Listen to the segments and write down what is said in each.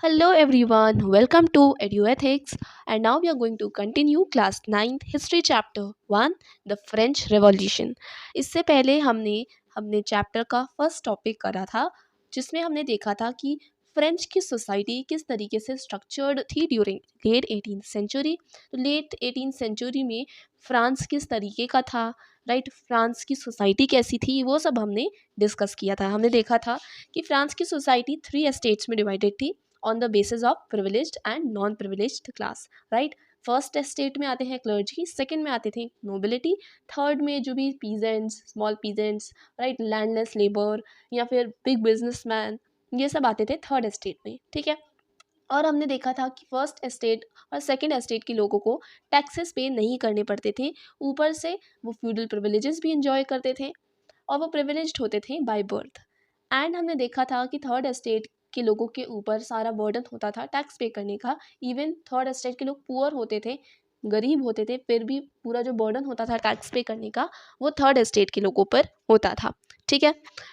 Hello everyone, welcome to EduEthics, and now we are going to continue class 9th history chapter 1 the French Revolution। इससे पहले हमने हमने chapter का first topic करा था जिसमें हमने देखा था कि फ्रेंच की सोसाइटी किस तरीके से स्ट्रक्चर्ड थी ड्यूरिंग लेट 18th सेंचुरी। तो लेट 18th सेंचुरी में फ्रांस किस तरीके का था, राइट, फ्रांस की सोसाइटी कैसी थी, वो सब हमने डिस्कस किया था। हमने देखा था कि फ्रांस की सोसाइटी 3 एस्टेट्स में डिवाइडेड थी on the basis of privileged and non privileged class, right. First estate में आते हैं क्लर्जी, सेकंड में आते थे नोबिलिटी, थर्ड में जो भी peasants, small peasants, right, landless labour या फिर बिग बिजनेसमैन, ये सब आते थे थर्ड एस्टेट में, ठीक है। और हमने देखा था कि फर्स्ट एस्टेट और सेकंड एस्टेट के लोगों को टैक्सेस पे नहीं करने पड़ते थे, ऊपर से वो फ्यूडल प्रिविलेजेस भी इंजॉय करते थे और वो प्रिविलेज्ड होते थे बाय बर्थ। एंड हमने देखा था कि थर्ड एस्टेट के लोगों के ऊपर सारा बर्डन होता था टैक्स पे करने का। इवन थर्ड एस्टेट के लोग पुअर होते थे, गरीब होते थे, फिर भी पूरा जो बर्डन होता था टैक्स पे करने का वो थर्ड एस्टेट के लोगों पर होता था, ठीक है।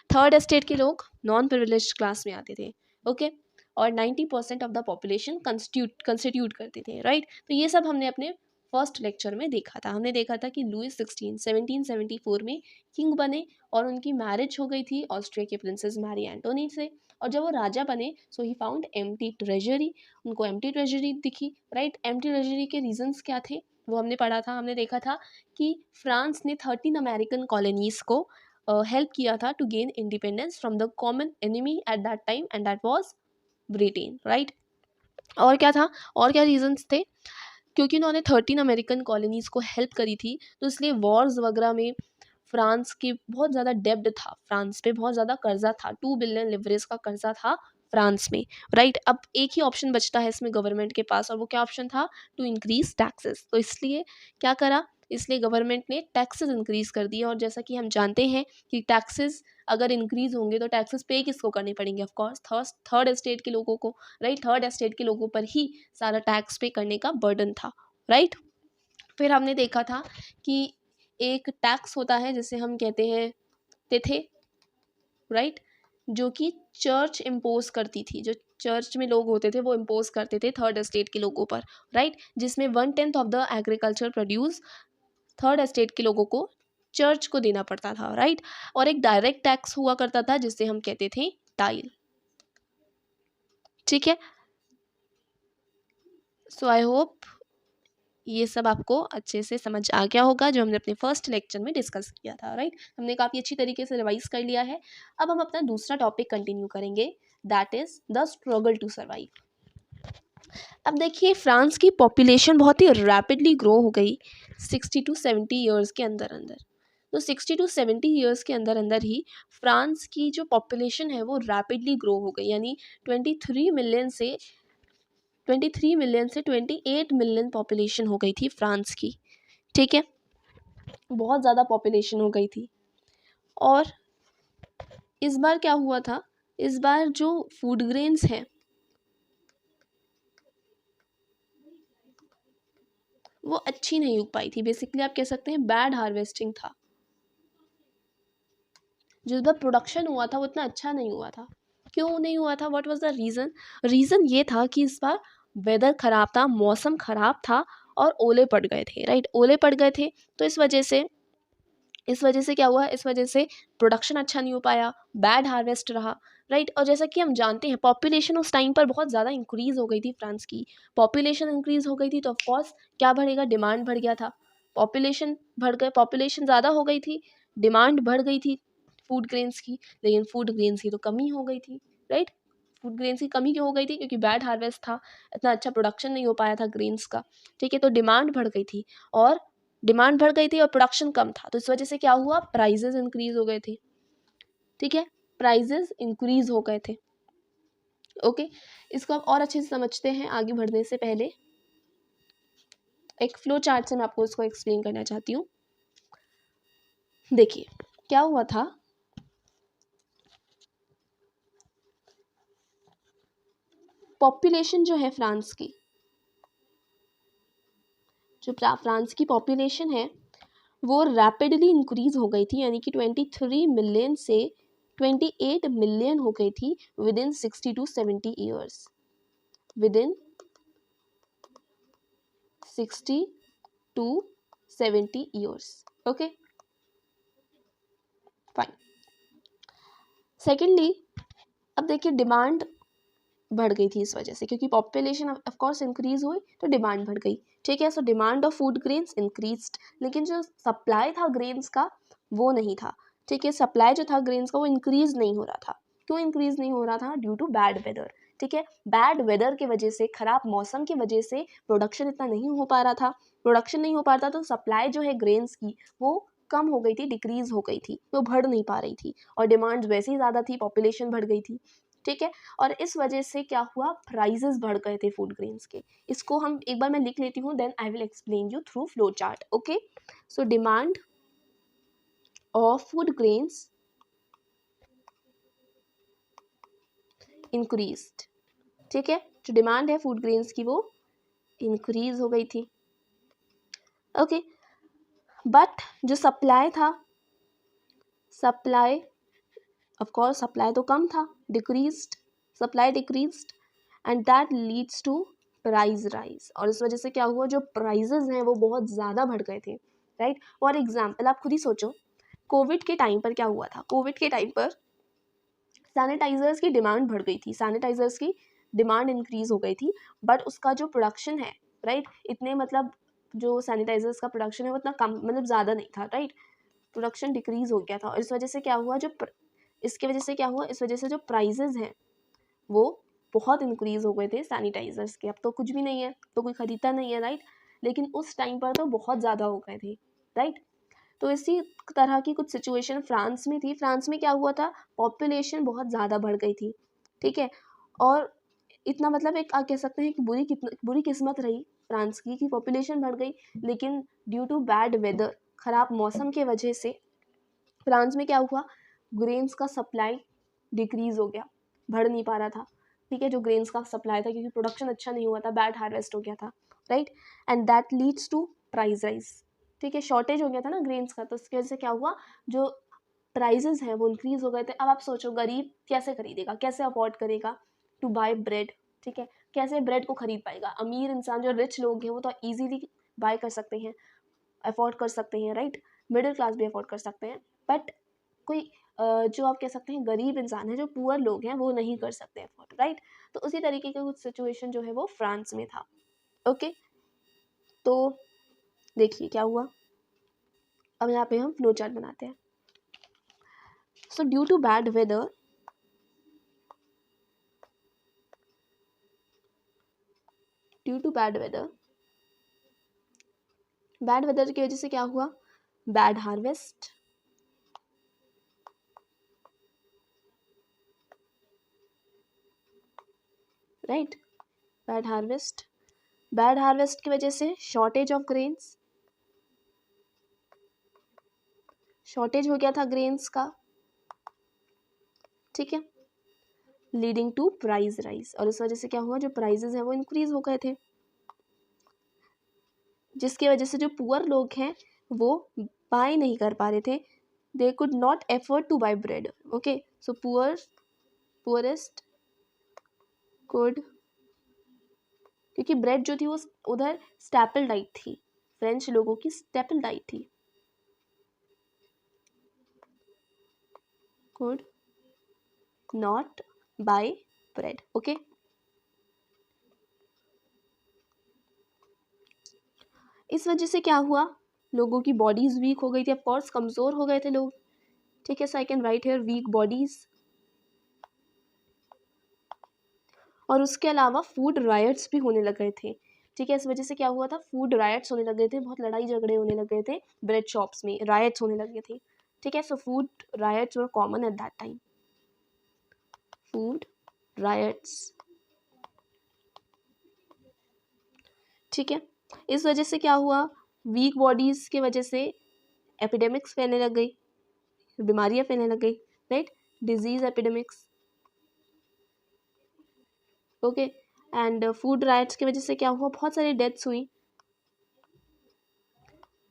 थर्ड एस्टेट के लोग नॉन प्रिविलेज्ड क्लास में आते थे, ओके। और 90% ऑफ द पॉपुलेशन कंस्टिट्यूट करते थे, राइट। तो ये सब हमने अपने फर्स्ट लेक्चर में देखा था। हमने देखा था कि लुइस 16 1774 में किंग बने और उनकी मैरिज हो गई थी ऑस्ट्रिया के प्रिंसेस मैरी एंटोनी से। और जब वो राजा बने सो ही फाउंड एम्प्टी ट्रेजरी, उनको एम्प्टी ट्रेजरी दिखी, राइट। एम्प्टी ट्रेजरी के रीजंस क्या थे वो हमने पढ़ा था। हमने देखा था कि फ्रांस ने 13 अमेरिकन कॉलोनीज को हेल्प किया था to gain independence from the common enemy at that time and that was Britain, right. और क्या था, और क्या रीजंस थे, क्योंकि उन्होंने 13 अमेरिकन कॉलोनीज़ को हेल्प करी थी तो इसलिए वॉर्स वगैरह में फ्रांस की बहुत ज़्यादा डेब्ट था, फ्रांस पे बहुत ज़्यादा कर्जा था, 2 बिलियन लिवरेज का कर्जा था फ्रांस में, राइट। अब एक ही ऑप्शन बचता है इसमें गवर्नमेंट के पास और वो क्या ऑप्शन था, टू इंक्रीज टैक्सेस। तो इसलिए क्या करा, इसलिए गवर्नमेंट ने टैक्सेस इंक्रीज कर दिए। और जैसा कि हम जानते हैं कि टैक्सेस अगर इंक्रीज होंगे तो टैक्सेस पे किसको करने पड़ेंगे, ऑफकोर्स थर्ड एस्टेट के लोगों को, राइट। थर्ड एस्टेट के लोगों पर ही सारा टैक्स पे करने का बर्डन था, राइट। फिर हमने देखा था कि एक टैक्स होता है जिसे हम कहते हैं तिथे, राइट, जो कि चर्च इम्पोज करती थी, जो चर्च में लोग होते थे वो इम्पोज करते थे थर्ड एस्टेट के लोगों पर, राइट। जिसमें 1/10 of the agriculture produce third estate के लोगों को चर्च को देना पड़ता था, राइट। और एक डायरेक्ट टैक्स हुआ करता था जिसे हम कहते थे टाइल, ठीक है। सो आई होप ये सब आपको अच्छे से समझ आ गया होगा जो हमने अपने फर्स्ट लेक्चर में डिस्कस किया था, राइट। हमने काफ़ी अच्छी तरीके से रिवाइज कर लिया है। अब हम अपना दूसरा टॉपिक कंटिन्यू करेंगे, that is the struggle to survive. अब देखिए फ्रांस की पॉपुलेशन बहुत ही रैपिडली ग्रो हो गई 60 to 70 ईयर्स के अंदर अंदर। तो 60 to 70 ईयर्स के अंदर अंदर ही फ्रांस की जो पॉपुलेशन है वो रैपिडली ग्रो हो गई, यानी 23 मिलियन से 28 मिलियन पॉपुलेशन हो गई थी फ्रांस की, ठीक है। बहुत ज़्यादा पॉपुलेशन हो गई थी। और इस बार क्या हुआ था, इस बार जो फूड ग्रेन्स हैं वो अच्छी नहीं उग पाई थी। बेसिकली आप कह सकते हैं बैड हार्वेस्टिंग था। जिस बार प्रोडक्शन हुआ था वो इतना अच्छा नहीं हुआ था। क्यों नहीं हुआ था, what was the reason? Reason ये था कि इस बार वेदर ख़राब था, मौसम ख़राब था और ओले पड़ गए थे, राइट। ओले पड़ गए थे तो इस वजह से क्या हुआ, इस वजह से प्रोडक्शन अच्छा नहीं हो पाया, बैड हार्वेस्ट रहा, राइट। और जैसा कि हम जानते हैं पॉपुलेशन उस टाइम पर बहुत ज़्यादा इंक्रीज़ हो गई थी फ्रांस की। पॉपुलेशन इंक्रीज़ हो गई थी तो ऑफकोर्स क्या बढ़ेगा, डिमांड बढ़ गया था। पॉपुलेशन ज़्यादा हो गई थी, डिमांड बढ़ गई थी फूड ग्रेन्स की, लेकिन फूड ग्रेन्स की तो कमी हो गई थी, राइट। फूड ग्रेन्स की कमी क्यों हो गई थी, क्योंकि बैड हार्वेस्ट था, इतना अच्छा प्रोडक्शन नहीं हो पाया था ग्रेन्स का, ठीक है। तो डिमांड बढ़ गई थी और डिमांड बढ़ गई थी और प्रोडक्शन कम था, तो इस वजह से क्या हुआ, प्राइजेस इंक्रीज हो गए थे, ठीक है। प्राइजेस इंक्रीज हो गए थे, ओके। इसको आप और अच्छे से समझते हैं आगे बढ़ने से पहले एक फ्लो चार्ट से मैं आपको इसको एक्सप्लेन करना चाहती हूँ। देखिए क्या हुआ था, पॉपुलेशन जो है फ्रांस की, जो फ्रांस की पॉपुलेशन है वो रैपिडली इंक्रीज हो गई थी, यानी कि 23 मिलियन से 28 मिलियन हो गई थी with in 60 to 70 years, within 60 to 70 years. Okay, fine. Secondly, अब देखिए डिमांड बढ़ गई थी इस वजह से, क्योंकि पॉपुलेशन ऑफ कोर्स इंक्रीज हुई तो डिमांड बढ़ गई, ठीक है। सो demand of food grains increased, लेकिन जो सप्लाई था ग्रेन्स का वो नहीं था, ठीक है। सप्लाई जो था ग्रेन्स का वो इंक्रीज नहीं हो रहा था। क्यों इंक्रीज नहीं हो रहा था? ड्यू टू बैड वेदर, ठीक है। बैड वेदर की वजह से, खराब मौसम की वजह से प्रोडक्शन इतना नहीं हो पा रहा था। प्रोडक्शन नहीं हो पा रहा था तो सप्लाई जो है ग्रेन्स की वो कम हो गई थी, डिक्रीज हो गई थी, वो बढ़ नहीं पा रही थी, और डिमांड वैसे ही ज़्यादा थी, पॉपुलेशन बढ़ गई थी, ठीक है। और इस वजह से क्या हुआ, प्राइजेस बढ़ गए थे फूड ग्रेन्स के। इसको हम एक बार मैं लिख लेती हूँ, then I will explain you through flow chart. Okay, so demand of food grains increased, ठीक है। जो डिमांड है फूड ग्रेन्स की वो इंक्रीज हो गई थी। ओके, बट जो सप्लाई था, सप्लाई ऑफ कोर्स सप्लाई तो कम था, decreased, supply decreased, and that leads to price rise. और इस वजह से क्या हुआ, जो प्राइजेस हैं वो बहुत ज़्यादा बढ़ गए थे, राइट। फॉर एग्जाम्पल आप खुद ही सोचो, कोविड के टाइम पर क्या हुआ था। कोविड के टाइम पर सैनिटाइजर्स की डिमांड बढ़ गई थी, सैनिटाइजर्स की डिमांड इंक्रीज हो गई थी, बट उसका जो प्रोडक्शन है, राइट, इतने मतलब जो सैनिटाइजर्स का प्रोडक्शन है वो इतना कम, मतलब ज़्यादा नहीं था, राइट। प्रोडक्शन डिक्रीज हो गया था, और इस वजह से क्या हुआ, इसकी वजह से क्या हुआ, इस वजह से जो प्राइजेज हैं वो बहुत इंक्रीज हो गए थे सैनिटाइजर्स के। अब तो कुछ भी नहीं है, तो कोई खरीदता नहीं है, राइट, लेकिन उस टाइम पर तो बहुत ज़्यादा हो गए थे, राइट। तो इसी तरह की कुछ सिचुएशन फ्रांस में थी। फ्रांस में क्या हुआ था, पॉपुलेशन बहुत ज़्यादा बढ़ गई थी, ठीक है। और इतना मतलब एक कह सकते हैं कि बुरी किस्मत रही फ्रांस की कि पॉपुलेशन बढ़ गई, लेकिन ड्यू टू बैड वेदर, ख़राब मौसम के वजह से फ्रांस में क्या हुआ, ग्रेन्स का सप्लाई डिक्रीज हो गया, बढ़ नहीं पा रहा था, ठीक है। जो ग्रेन्स का सप्लाई था, क्योंकि प्रोडक्शन अच्छा नहीं हुआ था, बैड हार्वेस्ट हो गया था, right, and that leads to price rise, ठीक है। शॉर्टेज हो गया था ना ग्रेन्स का, तो उसकी वजह से क्या हुआ, जो प्राइजेज हैं वो इंक्रीज हो गए थे। अब आप सोचो, गरीब कैसे खरीदेगा, कैसे अफोर्ड करेगा टू बाय ब्रेड, ठीक है। कैसे ब्रेड को खरीद पाएगा? अमीर इंसान, जो रिच लोग हैं वो तो ईजीली बाय कर सकते हैं, अफोर्ड कर सकते हैं, राइट। मिडिल क्लास भी अफोर्ड कर सकते हैं, बट कोई जो आप कह सकते हैं गरीब इंसान है, जो पुअर लोग हैं, वो नहीं कर सकते अफोर्ड, राइट। तो उसी तरीके का कुछ सिचुएशन जो है वो फ्रांस में था। ओके, तो देखिए क्या हुआ। अब यहाँ पे हम फ्लो चार्ट बनाते हैं। So due to bad weather, bad weather की वजह से क्या हुआ, bad harvest, right, bad harvest की वजह से शॉर्टेज ऑफ ग्रेन्स, शॉर्टेज हो गया था ग्रेन्स का, ठीक है, लीडिंग टू प्राइस राइज। और इस वजह से क्या हुआ, जो प्राइजेस हैं वो इंक्रीज हो गए थे, जिसकी वजह से जो पुअर लोग हैं वो बाय नहीं कर पा रहे थे, they could not afford to buy bread. Okay, so poorest could, क्योंकि ब्रेड जो थी वो उधर स्टेपल डाइट थी, फ्रेंच लोगों की स्टेपल डाइट थी, could not bye bread. Okay, इस वजह से क्या हुआ, लोगों की बॉडीज वीक हो गई थी, ऑफकोर्स कमज़ोर हो गए थे लोग, ठीक है। So I can write here week bodies. और उसके अलावा फूड रायट्स भी होने लग गए थे, ठीक है। इस वजह से क्या हुआ था, फूड रायट्स होने लग गए थे, बहुत लड़ाई झगड़े होने लग गए थे, ब्रेड शॉप्स में रायट्स होने लगे थे, ठीक है। So food riots were common at that time, food riots, ठीक है। इस वजह से क्या हुआ, वीक बॉडीज़ की वजह से एपिडेमिक्स फैलने लग गई, बीमारियां फैलने लग गई, right, disease epidemics. Okay, and food rights की वजह से क्या हुआ, बहुत सारी डेथ्स हुई,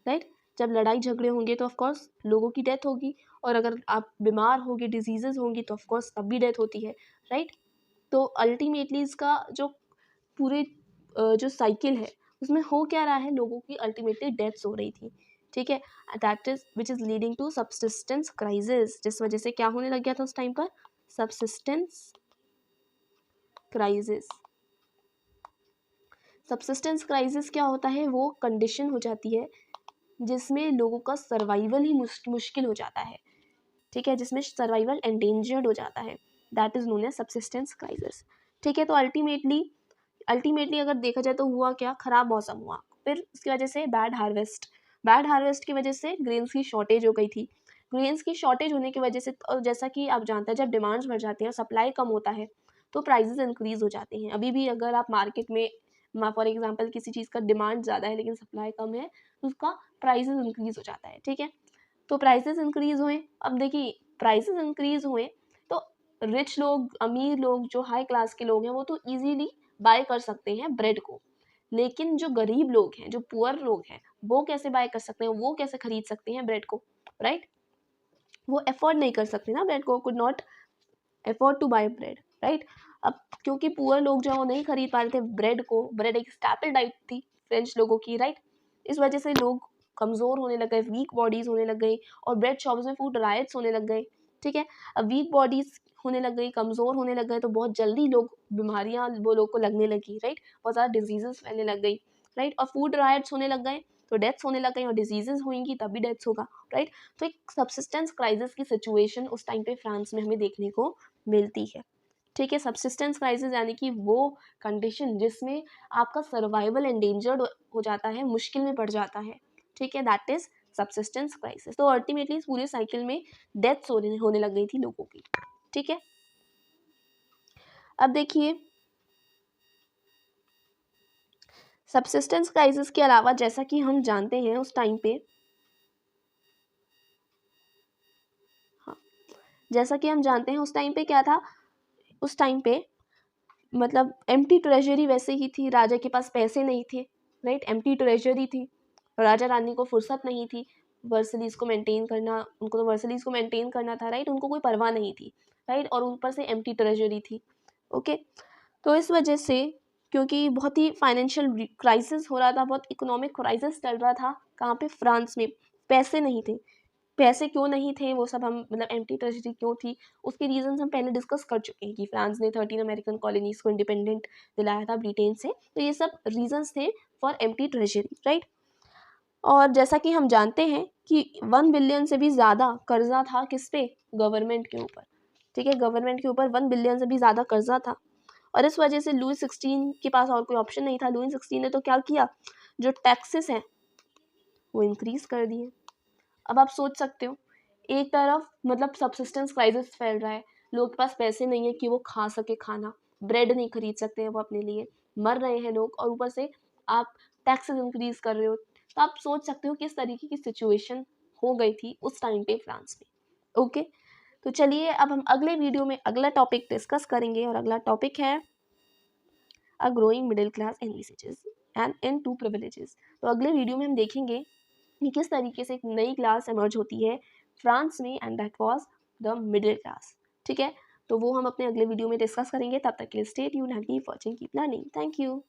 राइट। जब लड़ाई झगड़े होंगे तो ऑफकोर्स लोगों की डेथ होगी, और अगर आप बीमार होगी, डिजीजेज होंगी, तो ऑफकोर्स तब भी डेथ होती है, राइट। तो अल्टीमेटली इसका जो पूरे जो साइकिल है उसमें हो क्या रहा है, लोगों की अल्टीमेटली डेथ्स हो रही थी, ठीक है। That is which is leading to subsistence crisis, जिस वजह से क्या होने लग गया था उस टाइम पर, सब्सिस्टेंस क्राइसिस। सब्सिस्टेंस क्राइसिस क्या होता है, वो कंडीशन हो जाती है जिसमें लोगों का सर्वाइवल ही मुश्किल हो जाता है, ठीक है, जिसमें सर्वाइवल एंडेंजर्ड हो जाता है, that is known as subsistence crisis, ठीक है। तो अल्टीमेटली अगर देखा जाए तो हुआ क्या, खराब मौसम हुआ, फिर उसकी वजह से बैड हार्वेस्ट की वजह से ग्रेन्स की शॉर्टेज हो गई थी। ग्रेन्स की शॉर्टेज होने की वजह से, और जैसा कि आप जानते हैं जब डिमांड्स बढ़ जाती है और सप्लाई कम होता है तो प्राइसेस इंक्रीज हो जाते हैं। अभी भी अगर आप मार्केट में फॉर एग्जांपल किसी चीज़ का डिमांड ज़्यादा है लेकिन सप्लाई कम है तो उसका प्राइसेस इंक्रीज हो जाता है, ठीक है। तो प्राइसेस इंक्रीज हुए, अब देखिए प्राइसेस इंक्रीज हुए तो रिच लोग, अमीर लोग, जो हाई क्लास के लोग हैं वो तो इजीली बाय कर सकते हैं ब्रेड को, लेकिन जो गरीब लोग हैं, जो पुअर लोग हैं, वो कैसे बाय कर सकते हैं, वो कैसे खरीद सकते हैं ब्रेड को, राइट। वो अफोर्ड नहीं कर सकते ना ब्रेड को, could not afford to buy bread, right. अब क्योंकि पुअर लोग जो वो नहीं खरीद पा रहे थे ब्रेड को, ब्रेड एक स्टैपल डाइट थी फ्रेंच लोगों की, राइट। इस वजह से लोग कमज़ोर होने लग गए, वीक बॉडीज़ होने लग गई और ब्रेड शॉप्स में फूड राइट्स होने लग गए, ठीक है। अब वीक बॉडीज़ होने लग गई, कमज़ोर होने लग गए तो बहुत जल्दी लोग बीमारियाँ वो लोग को लगने लगी, राइट। बहुत ज़्यादा डिजीजेस फैलने लग गई, राइट। और फूड राइट्स होने लग गए तो डेथ्स होने लग गई, और डिजीजेस होंगी तभी डेथ्स होगा, राइट। तो एक सब्सिस्टेंस क्राइसिस की सिचुएशन उस टाइम पे फ्रांस में हमें देखने को मिलती है, ठीक है। सब्सिस्टेंस क्राइसिस यानी कि वो कंडीशन जिसमें आपका सर्वाइवल एंडेंजर्ड हो जाता है, मुश्किल में पड़ जाता है, ठीक है, दैट इज सब्सिस्टेंस क्राइसिस। तो अल्टीमेटली इस पूरे साइकिल में डेथ्स होने लग गई थी लोगों की, ठीक है। अब देखिए सब्सिस्टेंस क्राइसिस के अलावा जैसा कि हम जानते हैं उस टाइम पे, हाँ, जैसा कि हम जानते हैं उस टाइम पे क्या था, उस टाइम पे मतलब एम्प्टी ट्रेजरी वैसे ही थी, राजा के पास पैसे नहीं थे, राइट। एम्प्टी ट्रेजरी थी, राजा रानी को फुर्सत नहीं थी वर्सलीज को मेंटेन करना, उनको तो वर्सलीज को मेंटेन करना था, राइट। उनको कोई परवाह नहीं थी, राइट, और ऊपर से एम्प्टी ट्रेजरी थी, ओके। तो इस वजह से क्योंकि बहुत ही फाइनेंशियल क्राइसिस हो रहा था, बहुत इकोनॉमिक क्राइसिस चल रहा था, कहाँ पे, फ्रांस में, पैसे नहीं थे। पैसे क्यों नहीं थे वो सब हम मतलब एम्प्टी ट्रेजरी क्यों थी उसके रीजंस हम पहले डिस्कस कर चुके हैं कि फ्रांस ने 13 अमेरिकन कॉलोनीज को इंडिपेंडेंट दिलाया था ब्रिटेन से, तो ये सब रीजंस थे फॉर एम्प्टी ट्रेजरी, राइट। और जैसा कि हम जानते हैं कि 1 बिलियन से भी ज़्यादा कर्जा था किस पे, गवर्नमेंट के ऊपर, ठीक है। गवर्नमेंट के ऊपर 1 बिलियन से भी ज़्यादा कर्जा था, और इस वजह से लुई 16 के पास और कोई ऑप्शन नहीं था। लुई 16 ने तो क्या किया, जो टैक्सेस हैं वो इंक्रीज कर दिए। अब आप सोच सकते हो, एक तरफ मतलब सब्सिस्टेंस क्राइसिस फैल रहा है, लोग के पास पैसे नहीं है कि वो खा सके खाना, ब्रेड नहीं खरीद सकते हैं वो अपने लिए, मर रहे हैं लोग, और ऊपर से आप टैक्सेस इंक्रीज कर रहे हो, तो आप सोच सकते हो किस तरीके की सिचुएशन हो गई थी उस टाइम पे फ्रांस में, ओके। तो चलिए अब हम अगले वीडियो में अगला टॉपिक डिस्कस करेंगे, और अगला टॉपिक है a growing middle class envisages and in to privileges. तो अगले वीडियो में हम देखेंगे कि किस तरीके से एक नई क्लास एमर्ज होती है फ्रांस में, and that was the middle class, ठीक है। तो वो हम अपने अगले वीडियो में डिस्कस करेंगे। तब तक के लिए stay tuned and keep watching, keep learning. Thank you.